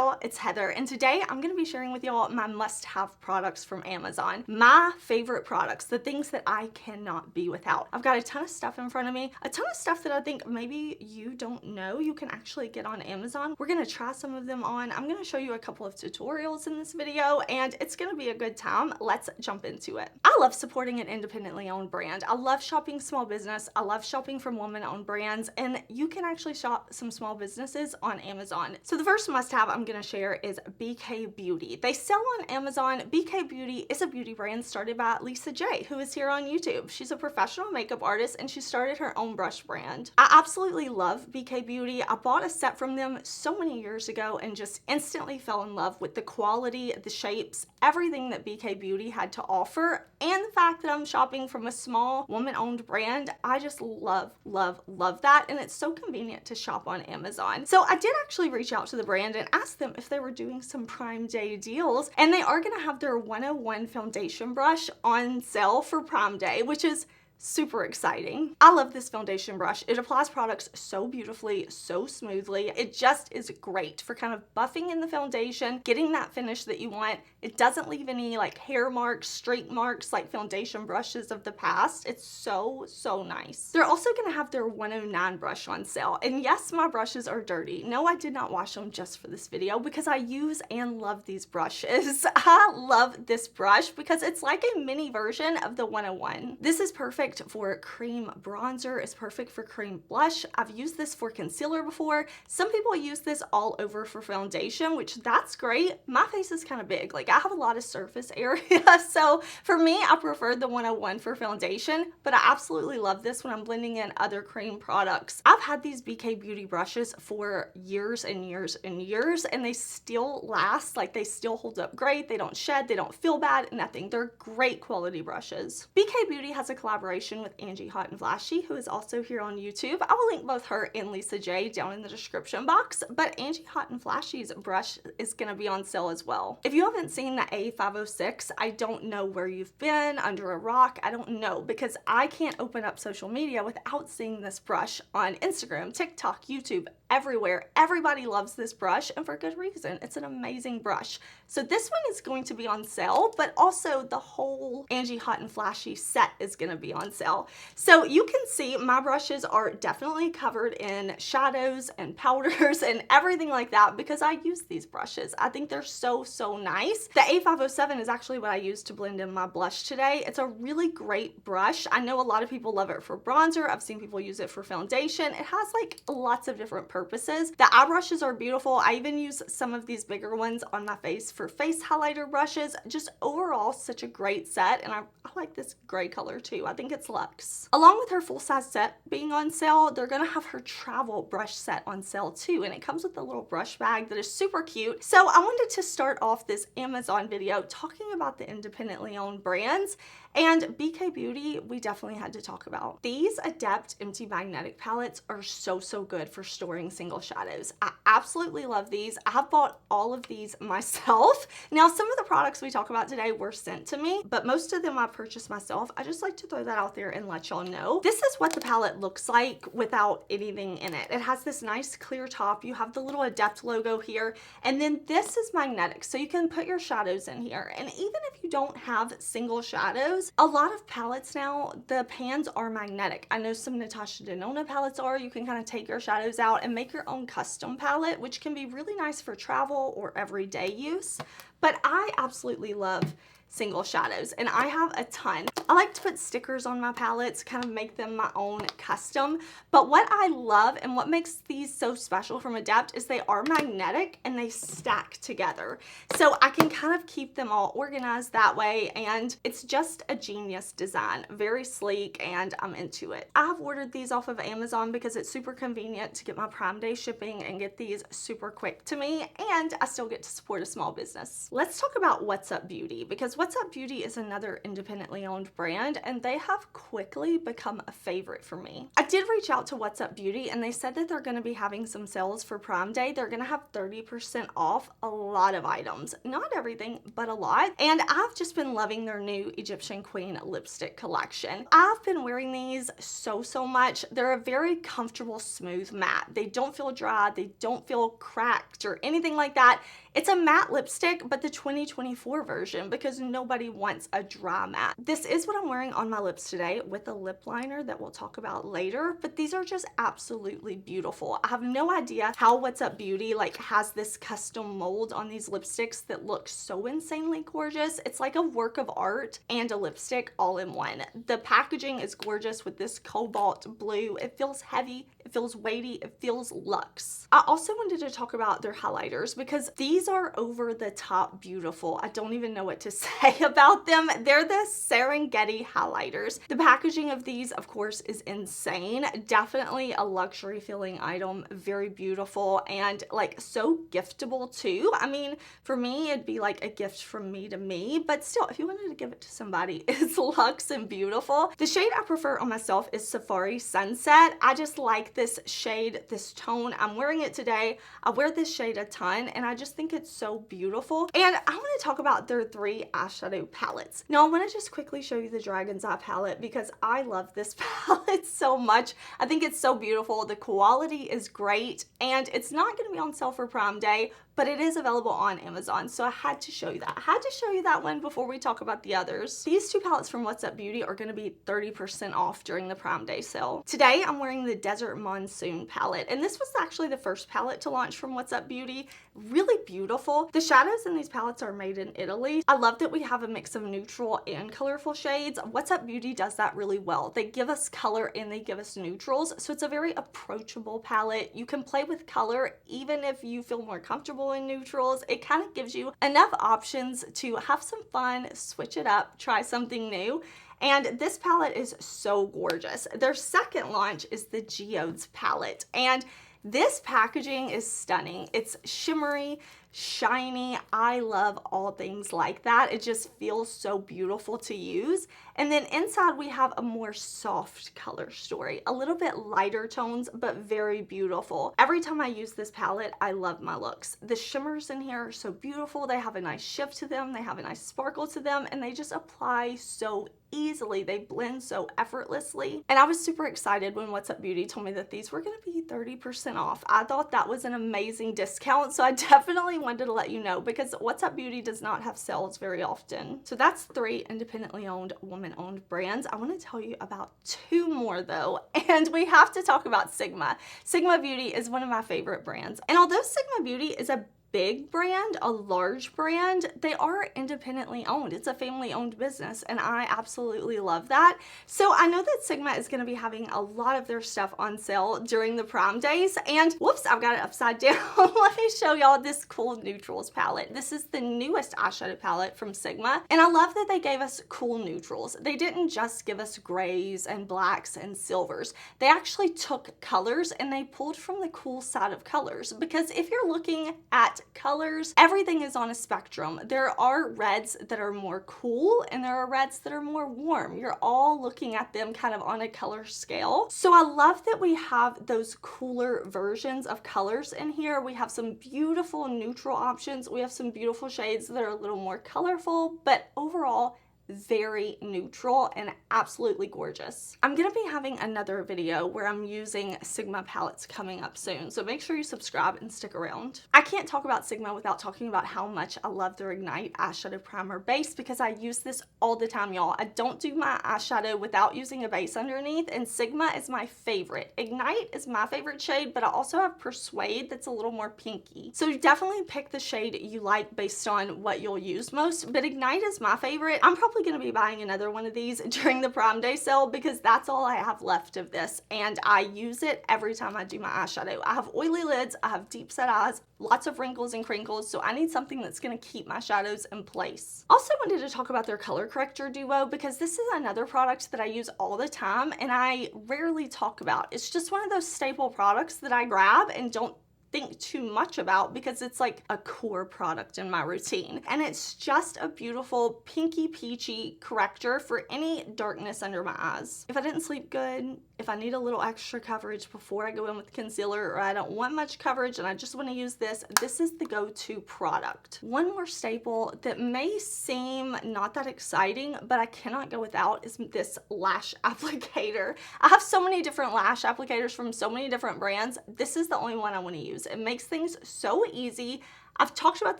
y'all, it's Heather, and today I'm going to be sharing with y'all my must-have products from Amazon. My favorite products, the things that I cannot be without. I've got a ton of stuff in front of me, a ton of stuff that I think maybe you don't know you can actually get on Amazon. We're going to try some of them on. I'm going to show you a couple of tutorials in this video, and it's going to be a good time. Let's jump into it. I love supporting an independently owned brand. I love shopping small business. I love shopping from women-owned brands, and you can actually shop some small businesses on Amazon. So the first must-have I'm going to share is BK Beauty. They sell on Amazon. BK Beauty is a beauty brand started by Lisa J, who is here on YouTube. She's a professional makeup artist, and she started her own brush brand. I absolutely love BK Beauty. I bought a set from them so many years ago and just instantly fell in love with the quality, the shapes, everything that BK Beauty had to offer, and the fact that I'm shopping from a small woman-owned brand. I just love that, and it's so convenient to shop on Amazon. So I did actually reach out to the brand and ask them if they were doing some Prime Day deals, and they are going to have their 101 foundation brush on sale for Prime Day, which is super exciting. I love this foundation brush. It applies products so beautifully, so smoothly. It just is great for kind of buffing in the foundation, getting that finish that you want. It doesn't leave any like hair marks, streak marks like foundation brushes of the past. It's so nice. They're also going to have their 109 brush on sale. And yes, my brushes are dirty. No, I did not wash them just for this video because I use and love these brushes. I love this brush because it's like a mini version of the 101. This is perfect for cream bronzer. It's perfect for cream blush. I've used this for concealer before. Some people use this all over for foundation, which that's great. My face is kind of big. Like I have a lot of surface area. So for me, I prefer the 101 for foundation, but I absolutely love this when I'm blending in other cream products. I've had these BK Beauty brushes for years and years and years, and they still last. Like they still hold up great. They don't shed. They don't feel bad. Nothing. They're great quality brushes. BK Beauty has a collaboration with Angie Hot and Flashy, who is also here on YouTube. I will link both her and Lisa J down in the description box, but Angie Hot and Flashy's brush is going to be on sale as well. If you haven't seen the A506, I don't know where you've been, under a rock. I don't know, because I can't open up social media without seeing this brush on Instagram, TikTok, YouTube, everywhere. Everybody loves this brush, and for good reason. It's an amazing brush. So this one is going to be on sale, but also the whole Angie Hot and Flashy set is going to be on sale. So you can see my brushes are definitely covered in shadows and powders and everything like that because I use these brushes. I think they're so nice. The A507 is actually what I use to blend in my blush today. It's a really great brush. I know a lot of people love it for bronzer. I've seen people use it for foundation. It has like lots of different purposes. The eye brushes are beautiful. I even use some of these bigger ones on my face for face highlighter brushes. Just overall such a great set, and I like this gray color too. I think it's luxe. Along with her full-size set being on sale, they're gonna have her travel brush set on sale too, and it comes with a little brush bag that is super cute. So I wanted to start off this Amazon video talking about the independently owned brands, and BK Beauty we definitely had to talk about. These Adept empty magnetic palettes are so good for storing single shadows. I absolutely love these. I have bought all of these myself. Now some of the products we talk about today were sent to me, but most of them I purchased myself. I just like to throw that out there and let y'all know. This is what the palette looks like without anything in it. It has this nice clear top. You have the little Adept logo here, and then this is magnetic, so you can put your shadows in here. And even if you don't have single shadows, a lot of palettes now, the pans are magnetic. I know some Natasha Denona palettes are. You can kind of take your shadows out and make your own custom palette, which can be really nice for travel or everyday use. But I absolutely love single shadows, and I have a ton. I like to put stickers on my palettes, kind of make them my own custom, but what I love and what makes these so special from Adept is they are magnetic and they stack together. So I can kind of keep them all organized that way, and it's just a genius design. Very sleek, and I'm into it. I have ordered these off of Amazon because it's super convenient to get my Prime Day shipping and get these super quick to me, and I still get to support a small business. Let's talk about What's Up Beauty, because because What's Up Beauty is another independently owned brand, and they have quickly become a favorite for me. I did reach out to What's Up Beauty, and they said that they're going to be having some sales for Prime Day. They're going to have 30% off a lot of items. Not everything, but a lot. And I've just been loving their new Egyptian Queen lipstick collection. I've been wearing these so much. They're a very comfortable, smooth matte. They don't feel dry. They don't feel cracked or anything like that. It's a matte lipstick, but the 2024 version, because nobody wants a dry matte. This is what I'm wearing on my lips today with a lip liner that we'll talk about later, but these are just absolutely beautiful. I have no idea how What's Up Beauty has this custom mold on these lipsticks that look so insanely gorgeous. It's like a work of art and a lipstick all in one. The packaging is gorgeous with this cobalt blue. It feels heavy, it feels weighty, it feels luxe. I also wanted to talk about their highlighters because these are over the top beautiful. I don't even know what to say about them. They're the Serengeti highlighters. The packaging of these, of course, is insane. Definitely a luxury feeling item. Very beautiful and so giftable too. I mean, for me, it'd be like a gift from me to me, but still, if you wanted to give it to somebody, it's luxe and beautiful. The shade I prefer on myself is Safari Sunset. I just like this shade, this tone. I'm wearing it today. I wear this shade a ton, and I just think it's so beautiful. And I want to talk about their 3 eyeshadow palettes. Now, I want to just quickly show you the Dragon's Eye palette because I love this palette so much. I think it's so beautiful. The quality is great, and it's not going to be on sale for Prime Day, but it is available on Amazon, so I had to show you that. I had to show you that one before we talk about the others. These 2 palettes from What's Up Beauty are going to be 30% off during the Prime Day sale. Today, I'm wearing the Desert Monsoon palette, and this was actually the first palette to launch from What's Up Beauty. Really beautiful. The shadows in these palettes are made in Italy. I love that we have a mix of neutral and colorful shades. What's Up Beauty does that really well. They give us color and they give us neutrals, so it's a very approachable palette. You can play with color even if you feel more comfortable in neutrals. It kind of gives you enough options to have some fun, switch it up, try something new. And this palette is so gorgeous. Their second launch is the Geodes palette, and this packaging is stunning. It's shimmery, shiny. I love all things like that. It just feels so beautiful to use. And then inside we have a more soft color story, a little bit lighter tones, but very beautiful. Every time I use this palette, I love my looks. The shimmers in here are so beautiful. They have a nice shift to them. They have a nice sparkle to them, and they just apply so easily. They blend so effortlessly. And I was super excited when What's Up Beauty told me that these were going to be 30% off. I thought that was an amazing discount, so I definitely wanted to let you know because What's Up Beauty does not have sales very often. So that's 3 independently owned, woman-owned brands. I want to tell you about 2 more though, and we have to talk about Sigma. Sigma Beauty is one of my favorite brands, and although Sigma Beauty is a big brand, a large brand, they are independently owned. It's a family-owned business, and I absolutely love that. So I know that Sigma is going to be having a lot of their stuff on sale during the Prime Days, and whoops, I've got it upside down. Let me show y'all this cool neutrals palette. This is the newest eyeshadow palette from Sigma, and I love that they gave us cool neutrals. They didn't just give us grays and blacks and silvers. They actually took colors and they pulled from the cool side of colors, because if you're looking at colors, everything is on a spectrum. There are reds that are more cool and there are reds that are more warm. You're all looking at them kind of on a color scale. So I love that we have those cooler versions of colors in here. We have some beautiful neutral options. We have some beautiful shades that are a little more colorful, but overall very neutral and absolutely gorgeous. I'm gonna be having another video where I'm using Sigma palettes coming up soon, so make sure you subscribe and stick around. I can't talk about Sigma without talking about how much I love their Ignite eyeshadow primer base, because I use this all the time, y'all. I don't do my eyeshadow without using a base underneath, and Sigma is my favorite. Ignite is my favorite shade, but I also have Persuade that's a little more pinky. So definitely pick the shade you like based on what you'll use most, but Ignite is my favorite. I'm probably going to be buying another one of these during the Prime Day sale because that's all I have left of this, and I use it every time I do my eyeshadow. I have oily lids, I have deep set eyes, lots of wrinkles and crinkles, so I need something that's going to keep my shadows in place. Also wanted to talk about their color corrector duo because this is another product that I use all the time and I rarely talk about. It's just one of those staple products that I grab and don't think too much about because it's like a core product in my routine. And it's just a beautiful pinky peachy corrector for any darkness under my eyes. If I didn't sleep good, if I need a little extra coverage before I go in with concealer, or I don't want much coverage and I just want to use this, this is the go-to product. One more staple that may seem not that exciting, but I cannot go without is this lash applicator. I have so many different lash applicators from so many different brands. This is the only one I want to use. It makes things so easy. I've talked about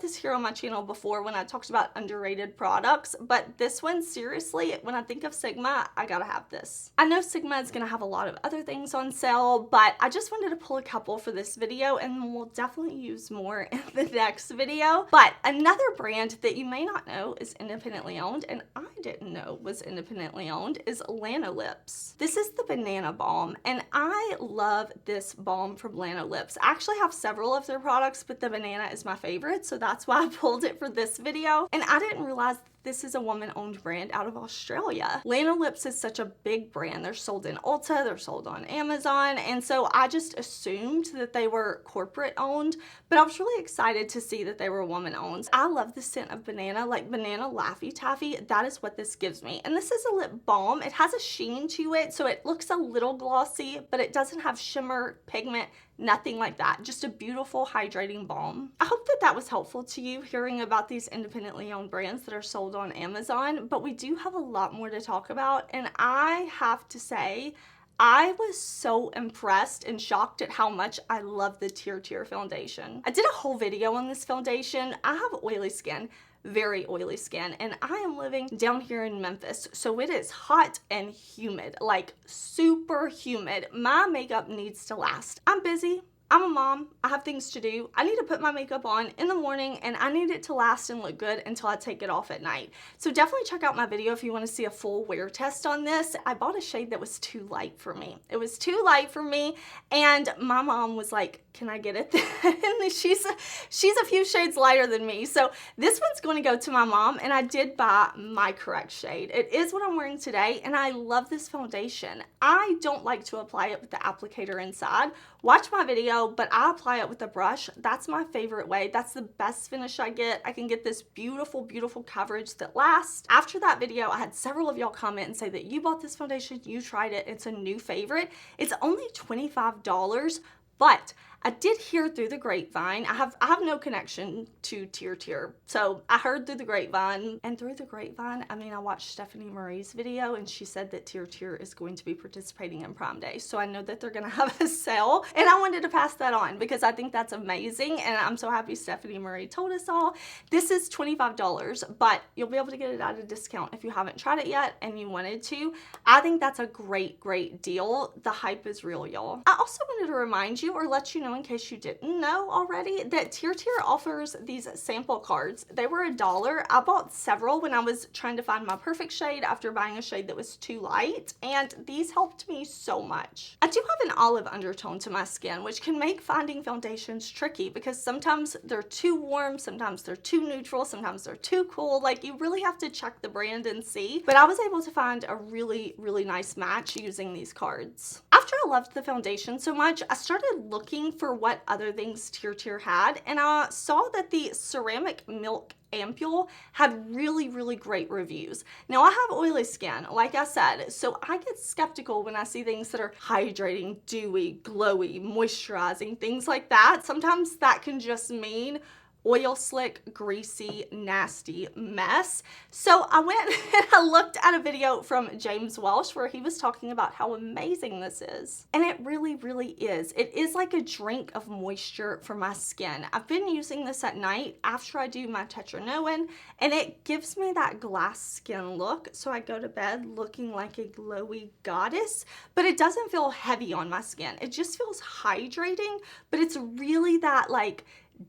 this here on my channel before when I talked about underrated products, but this one, seriously, when I think of Sigma, I gotta have this. I know Sigma is gonna have a lot of other things on sale, but I just wanted to pull a couple for this video, and we'll definitely use more in the next video. But another brand that you may not know is independently owned, and I didn't know was independently owned, is Lanolips. This is the banana balm, and I love this balm from Lanolips. I actually have several of their products, but the banana is my favorite, so that's why I pulled it for this video. And I didn't realize this is a woman-owned brand out of Australia. Lanolips is such a big brand. They're sold in Ulta, they're sold on Amazon, and so I just assumed that they were corporate-owned, but I was really excited to see that they were woman-owned. I love the scent of banana, like banana Laffy Taffy. That is what this gives me. And this is a lip balm. It has a sheen to it, so it looks a little glossy, but it doesn't have shimmer, pigment, nothing like that. Just a beautiful hydrating balm. I hope that that was helpful to you, hearing about these independently owned brands that are sold on Amazon, but we do have a lot more to talk about, and I have to say, I was so impressed and shocked at how much I love the Tear foundation. I did a whole video on this foundation. I have oily skin, very oily skin, and I am living down here in Memphis, so it is hot and humid, like super humid. My makeup needs to last. I'm busy. I'm a mom, I have things to do. I need to put my makeup on in the morning, and I need it to last and look good until I take it off at night. So definitely check out my video if you want to see a full wear test on this. I bought a shade that was too light for me. It was too light for me, and my mom was like, can I get it then? she's a few shades lighter than me. So this one's going to go to my mom, and I did buy my correct shade. It is what I'm wearing today, and I love this foundation. I don't like to apply it with the applicator inside. Watch my video, but I apply it with a brush. That's my favorite way. That's the best finish I get. I can get this beautiful, beautiful coverage that lasts. After that video, I had several of y'all comment and say that you bought this foundation, you tried it, it's a new favorite. It's only $25, but I did hear through the grapevine. I have no connection to Tear, so I heard through the grapevine, and through the grapevine, I mean, I watched Stephanie Marie's video, and she said that Tear is going to be participating in Prime Day, so I know that they're gonna have a sale, and I wanted to pass that on because I think that's amazing, and I'm so happy Stephanie Marie told us all. This is $25, but you'll be able to get it at a discount if you haven't tried it yet and you wanted to. I think that's a great, great deal. The hype is real, y'all. I also wanted to remind you, or let you know in case you didn't know already, that Tear offers these sample cards. They were $1. I bought several when I was trying to find my perfect shade after buying a shade that was too light, and these helped me so much. I do have an olive undertone to my skin, which can make finding foundations tricky because sometimes they're too warm, sometimes they're too neutral, sometimes they're too cool. Like, you really have to check the brand and see, but I was able to find a really, really nice match using these cards. After I loved the foundation so much, I started looking for what other things Tear had, and I saw that the ceramic milk ampule had really, really great reviews. Now, I have oily skin, like I said, so I get skeptical when I see things that are hydrating, dewy, glowy, moisturizing, things like that. Sometimes that can just mean oil slick, greasy, nasty mess. So I went and I looked at a video from James Welsh where he was talking about how amazing this is. And it really, really is. It is like a drink of moisture for my skin. I've been using this at night after I do my tetranoin, and it gives me that glass skin look. So I go to bed looking like a glowy goddess, but it doesn't feel heavy on my skin. It just feels hydrating, but it's really that like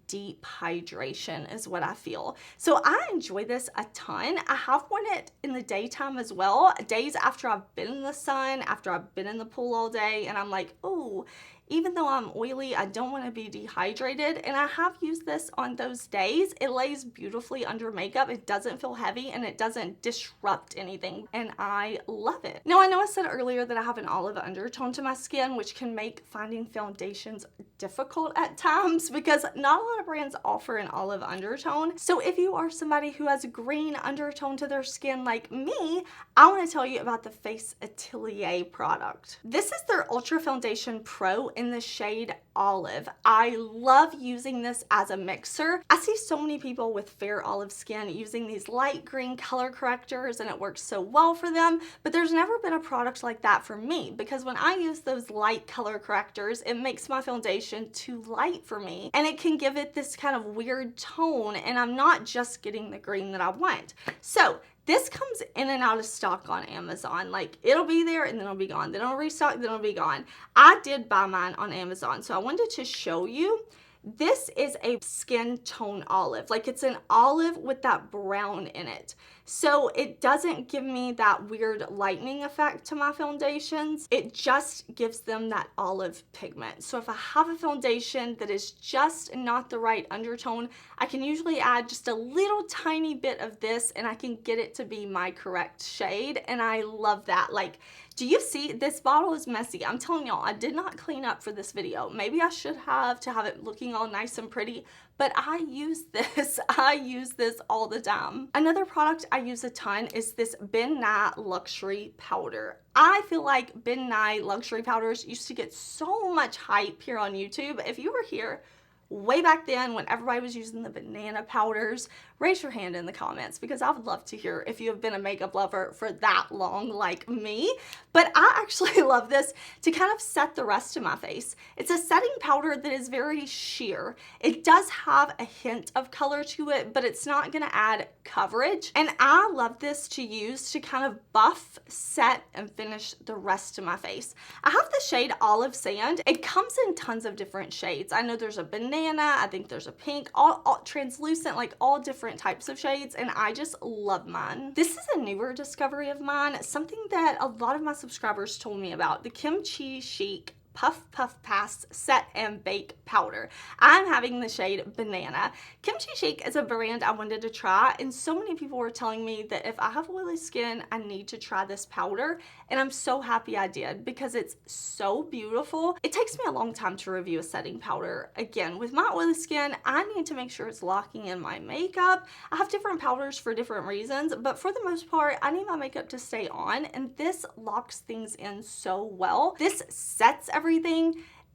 deep hydration is what I feel. So I enjoy this a ton. I have worn it in the daytime as well, days after I've been in the sun, after I've been in the pool all day, and I'm like, oh, Even though I'm oily, I don't want to be dehydrated, and I have used this on those days. It lays beautifully under makeup. It doesn't feel heavy and it doesn't disrupt anything, and I love it. Now, I know I said earlier that I have an olive undertone to my skin, which can make finding foundations difficult at times because not a lot of brands offer an olive undertone. So if you are somebody who has a green undertone to their skin like me, I want to tell you about the Face Atelier product. This is their Ultra Foundation Pro in the shade Olive. I love using this as a mixer. I see so many people with fair olive skin using these light green color correctors and it works so well for them, but there's never been a product like that for me because when I use those light color correctors, it makes my foundation too light for me and it can give it this kind of weird tone, and I'm not just getting the green that I want. So this comes in and out of stock on Amazon. Like, it'll be there and then it'll be gone. Then it'll restock, then it'll be gone. I did buy mine on Amazon, so I wanted to show you. This is a skin tone olive. Like, it's an olive with that brown in it. So it doesn't give me that weird lightening effect to my foundations. It just gives them that olive pigment. So if I have a foundation that is just not the right undertone, I can usually add just a little tiny bit of this and I can get it to be my correct shade. And I love that. Like, do you see? This bottle is messy. I'm telling y'all, I did not clean up for this video. Maybe I should have to have it looking all nice and pretty, but I use this. I use this all the time. Another product I use a ton is this Ben Nye Luxury Powder. I feel like Ben Nye Luxury Powders used to get so much hype here on YouTube. If you were here way back then when everybody was using the banana powders, raise your hand in the comments because I would love to hear if you have been a makeup lover for that long like me. But I actually love this to kind of set the rest of my face. It's a setting powder that is very sheer. It does have a hint of color to it, but it's not gonna add coverage. And I love this to use to kind of buff, set, and finish the rest of my face. I have the shade Olive Sand. It comes in tons of different shades. I know there's a banana, I think there's a pink, all translucent, like all different types of shades, and I just love mine. This is a newer discovery of mine, something that a lot of my subscribers told me about, the Kimchi Chic Puff Puff Pass Set and Bake Powder. I'm having the shade Banana. Kimchi Chic is a brand I wanted to try, and so many people were telling me that if I have oily skin, I need to try this powder, and I'm so happy I did because it's so beautiful. It takes me a long time to review a setting powder. Again, with my oily skin, I need to make sure it's locking in my makeup. I have different powders for different reasons, but for the most part, I need my makeup to stay on, and this locks things in so well. This sets everything.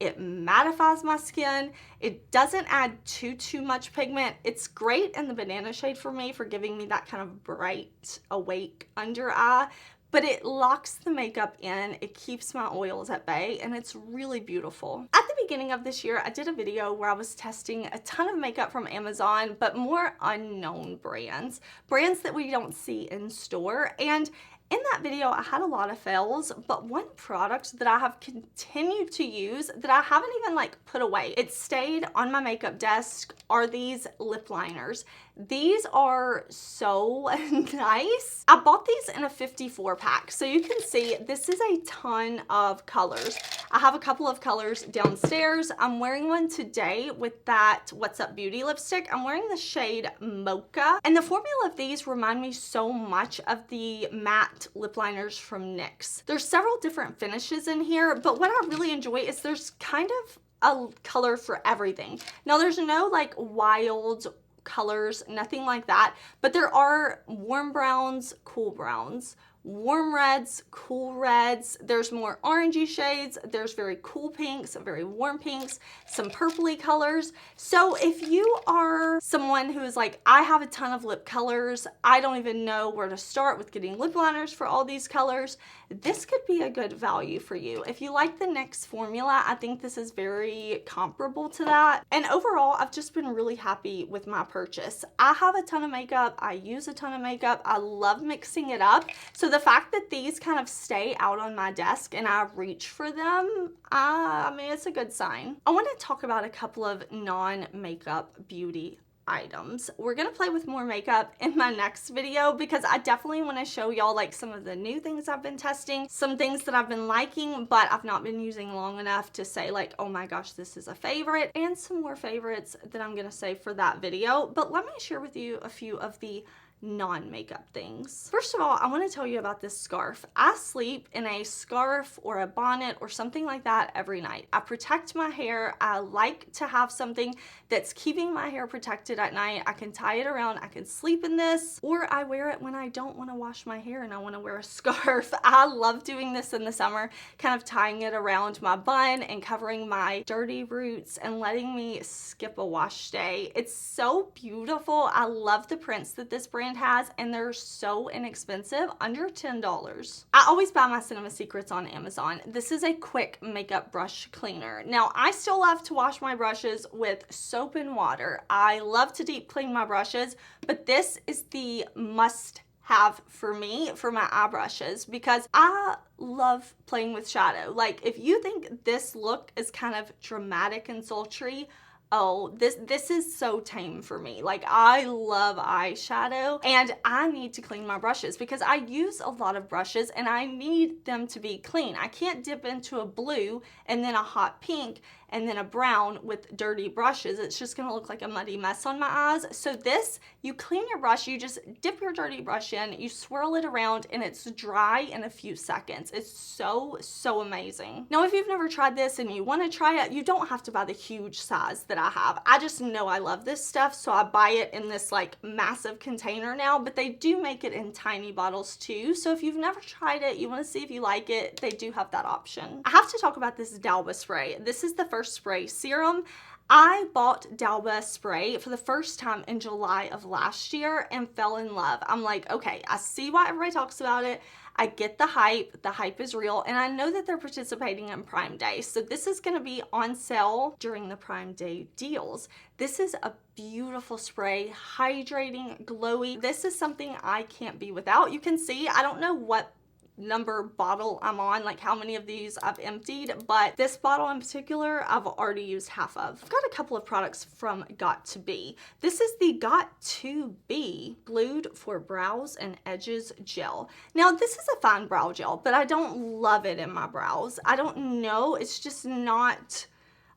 It mattifies my skin. It doesn't add too much pigment. It's great in the banana shade for me for giving me that kind of bright, awake under eye, but it locks the makeup in. It keeps my oils at bay, and it's really beautiful. At the beginning of this year, I did a video where I was testing a ton of makeup from Amazon, but more unknown brands that we don't see in store. And in that video, I had a lot of fails, but one product that I have continued to use that I haven't even like put away, it stayed on my makeup desk, are these lip liners. These are so nice. I bought these in a 54 pack. So you can see this is a ton of colors. I have a couple of colors downstairs. I'm wearing one today with that What's Up Beauty lipstick. I'm wearing the shade Mocha. And the formula of these remind me so much of the matte lip liners from NYX. There's several different finishes in here, but what I really enjoy is there's kind of a color for everything. Now there's no like wild colors, nothing like that, but there are warm browns, cool browns, warm reds, cool reds. There's more orangey shades. There's very cool pinks, very warm pinks, some purpley colors. So if you are someone who is like, I have a ton of lip colors, I don't even know where to start with getting lip liners for all these colors, this could be a good value for you. If you like the NYX formula, I think this is very comparable to that. And overall, I've just been really happy with my purchase. I have a ton of makeup. I use a ton of makeup. I love mixing it up. So the fact that these kind of stay out on my desk and I reach for them, I mean, it's a good sign. I want to talk about a couple of non-makeup beauty items. We're gonna play with more makeup in my next video because I definitely want to show y'all like some of the new things I've been testing, some things that I've been liking but I've not been using long enough to say like, oh my gosh, this is a favorite, and some more favorites that I'm gonna save for that video. But let me share with you a few of the non-makeup things. First of all, I want to tell you about this scarf. I sleep in a scarf or a bonnet or something like that every night. I protect my hair. I like to have something that's keeping my hair protected at night. I can tie it around. I can sleep in this, or I wear it when I don't want to wash my hair and I want to wear a scarf. I love doing this in the summer, kind of tying it around my bun and covering my dirty roots and letting me skip a wash day. It's so beautiful. I love the prints that this brand has, and they're so inexpensive, under $10. I always buy my Cinema Secrets on Amazon. This is a quick makeup brush cleaner. Now, I still love to wash my brushes with soap and water. I love to deep clean my brushes, but this is the must have for me for my eye brushes because I love playing with shadow. Like, if you think this look is kind of dramatic and sultry, oh, this is so tame for me. Like, I love eyeshadow and I need to clean my brushes because I use a lot of brushes and I need them to be clean. I can't dip into a blue and then a hot pink and then a brown with dirty brushes. It's just gonna look like a muddy mess on my eyes. So this, you clean your brush, you just dip your dirty brush in, you swirl it around, and it's dry in a few seconds. It's so, so amazing. Now, if you've never tried this and you wanna try it, you don't have to buy the huge size that I have. I just know I love this stuff, so I buy it in this like massive container now, but they do make it in tiny bottles too. So if you've never tried it, you wanna see if you like it, they do have that option. I have to talk about this D'Alba spray. This is the first spray serum. I bought D'Alba spray for the first time in July of last year and fell in love. I'm like, okay, I see why everybody talks about it. I get the hype is real, and I know that they're participating in Prime Day. So this is gonna be on sale during the Prime Day deals. This is a beautiful spray, hydrating, glowy. This is something I can't be without. You can see, I don't know what number bottle I'm on, like how many of these I've emptied, but this bottle in particular I've already used half of. I've got a couple of products from Got2b. This is the Got2b Glued for Brows and Edges Gel. Now, this is a fine brow gel, but I don't love it in my brows. I don't know, it's just not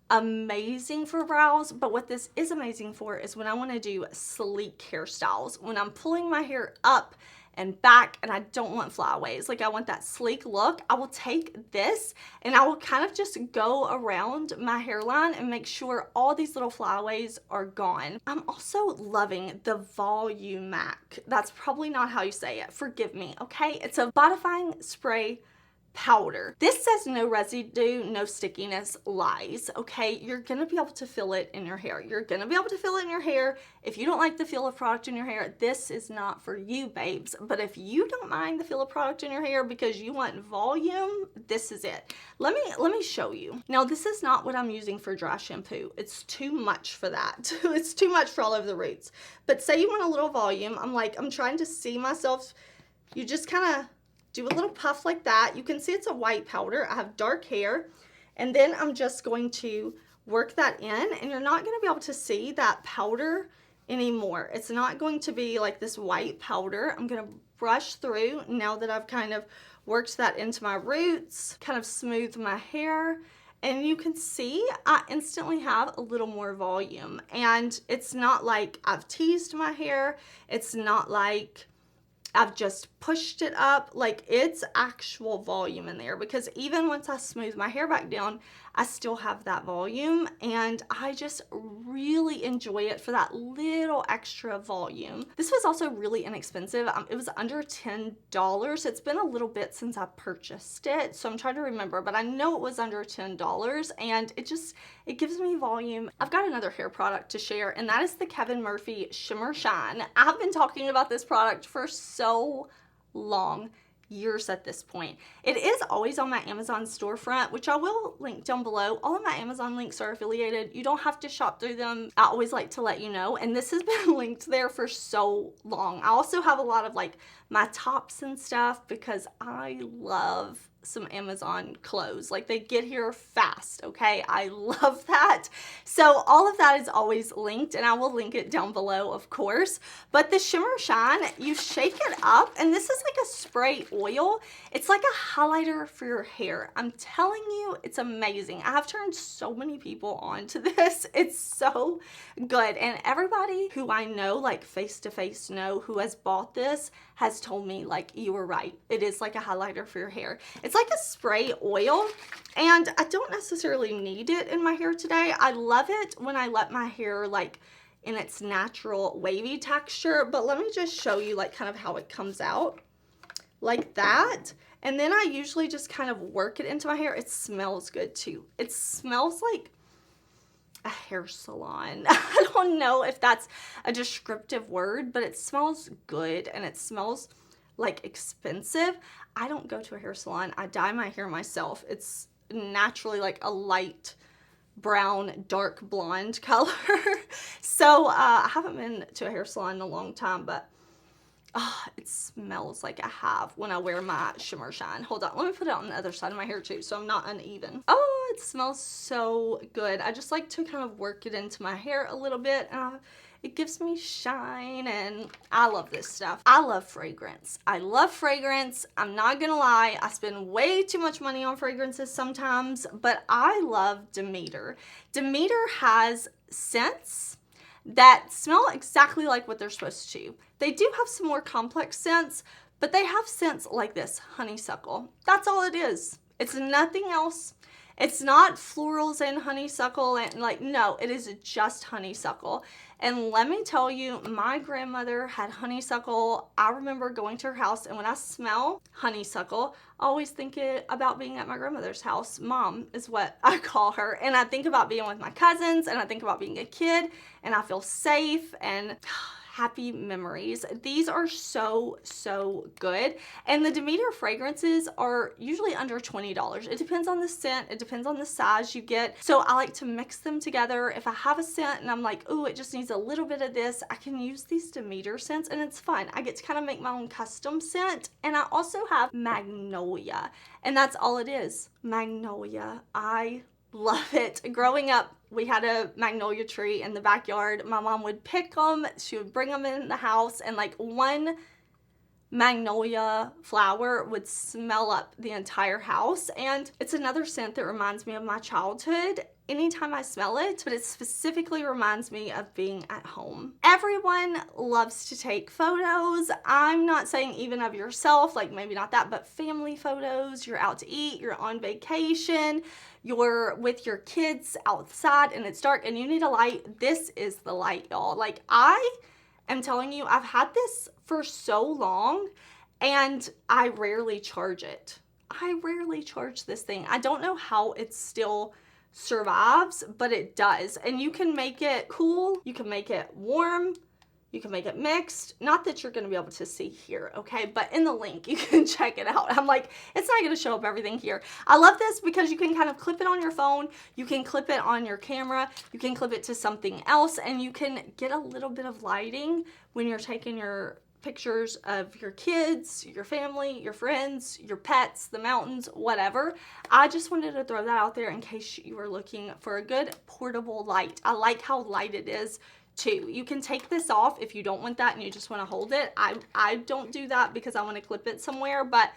amazing for brows. But what this is amazing for is when I want to do sleek hairstyles, when I'm pulling my hair up and back and I don't want flyaways, like I want that sleek look, I will take this and I will kind of just go around my hairline and make sure all these little flyaways are gone. I'm also loving the Volumac. That's probably not how you say it, forgive me, okay? It's a bodifying spray powder. This says no residue, no stickiness, lies, okay? You're gonna be able to feel it in your hair. You're gonna be able to feel it in your hair. If you don't like the feel of product in your hair, this is not for you, babes. But if you don't mind the feel of product in your hair because you want volume, this is it. Let me show you. Now, this is not what I'm using for dry shampoo. It's too much for that. It's too much for all over the roots. But say you want a little volume, I'm trying to see myself. You just kind of do a little puff like that. You can see it's a white powder. I have dark hair, and then I'm just going to work that in, and you're not going to be able to see that powder anymore. It's not going to be like this white powder. I'm going to brush through now that I've kind of worked that into my roots, kind of smooth my hair, and you can see I instantly have a little more volume. And it's not like I've teased my hair. It's not like I've just pushed it up. Like, it's actual volume in there, because even once I smooth my hair back down, I still have that volume, and I just really enjoy it for that little extra volume. This was also really inexpensive. It was under $10. It's been a little bit since I purchased it, so I'm trying to remember, but I know it was under $10, and it gives me volume. I've got another hair product to share, and that is the Kevin Murphy Shimmer Shine. I've been talking about this product for so long, years at this point. It is always on my Amazon storefront, which I will link down below. All of my Amazon links are affiliated. You don't have to shop through them. I always like to let you know, and this has been linked there for so long. I also have a lot of like my tops and stuff because I love some Amazon clothes. Like, they get here fast, okay? I love that. So all of that is always linked, and I will link it down below, of course. But the Shimmer Shine, you shake it up, and this is like a spray oil. It's like a highlighter for your hair. I'm telling you, it's amazing. I have turned so many people on to this. It's so good. And everybody who I know, like face to face know, who has bought this has told me, like, you were right. It is like a highlighter for your hair. It's like a spray oil, and I don't necessarily need it in my hair today. I love it when I let my hair, like, in its natural wavy texture, but let me just show you, like, kind of how it comes out. Like that. And then I usually just kind of work it into my hair. It smells good too. It smells like a hair salon. I don't know if that's a descriptive word, but it smells good, and it smells like expensive. I don't go to a hair salon. I dye my hair myself. It's naturally like a light brown, dark blonde color. So I haven't been to a hair salon in a long time, but it smells like I have when I wear my Shimmer Shine. Hold on, let me put it on the other side of my hair too, so I'm not uneven. Oh, it smells so good. I just like to kind of work it into my hair a little bit. It gives me shine, and I love this stuff. I love fragrance. I love fragrance. I'm not gonna lie, I spend way too much money on fragrances sometimes, but I love Demeter. Demeter has scents that smell exactly like what they're supposed to. They do have some more complex scents, but they have scents like this, honeysuckle. That's all it is. It's nothing else. It's not florals and honeysuckle and like, no, it is just honeysuckle. And let me tell you, my grandmother had honeysuckle. I remember going to her house, and when I smell honeysuckle, I always think about being at my grandmother's house. Mom is what I call her. And I think about being with my cousins, and I think about being a kid, and I feel safe and happy memories. These are so, so good. And the Demeter fragrances are usually under $20. It depends on the scent. It depends on the size you get. So I like to mix them together. If I have a scent and I'm like, ooh, it just needs a little bit of this, I can use these Demeter scents, and it's fun. I get to kind of make my own custom scent. And I also have Magnolia, and that's all it is. Magnolia. I love it. Growing up, we had a magnolia tree in the backyard. My mom would pick them. She would bring them in the house, and like one magnolia flower would smell up the entire house. And it's another scent that reminds me of my childhood anytime I smell it, but it specifically reminds me of being at home. Everyone loves to take photos. I'm not saying even of yourself, like maybe not that, but family photos. You're out to eat, you're on vacation, you're with your kids outside and it's dark and you need a light. This is the light, y'all. Like, I am telling you, I've had this for so long and I rarely charge it. I rarely charge this thing. I don't know how it still survives, but it does. And you can make it cool, you can make it warm, you can make it mixed. Not that you're gonna be able to see here, okay? But in the link, you can check it out. I'm like, it's not gonna show up everything here. I love this because you can kind of clip it on your phone, you can clip it on your camera, you can clip it to something else, and you can get a little bit of lighting when you're taking your pictures of your kids, your family, your friends, your pets, the mountains, whatever. I just wanted to throw that out there in case you were looking for a good portable light. I like how light it is too. You can take this off if you don't want that and you just want to hold it. I don't do that because I want to clip it somewhere, but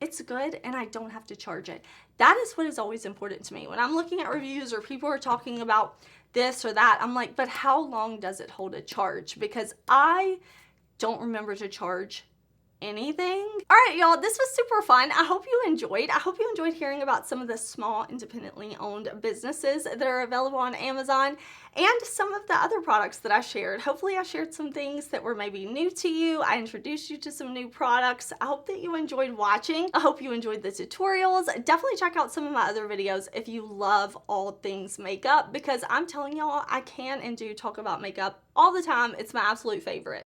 it's good and I don't have to charge it. That is what is always important to me. When I'm looking at reviews or people are talking about this or that, I'm like, but how long does it hold a charge? Because I don't remember to charge anything. All right, y'all, this was super fun. I hope you enjoyed. I hope you enjoyed hearing about some of the small, independently owned businesses that are available on Amazon and some of the other products that I shared. Hopefully I shared some things that were maybe new to you. I introduced you to some new products. I hope that you enjoyed watching. I hope you enjoyed the tutorials. Definitely check out some of my other videos if you love all things makeup, because I'm telling y'all, I can and do talk about makeup all the time. It's my absolute favorite.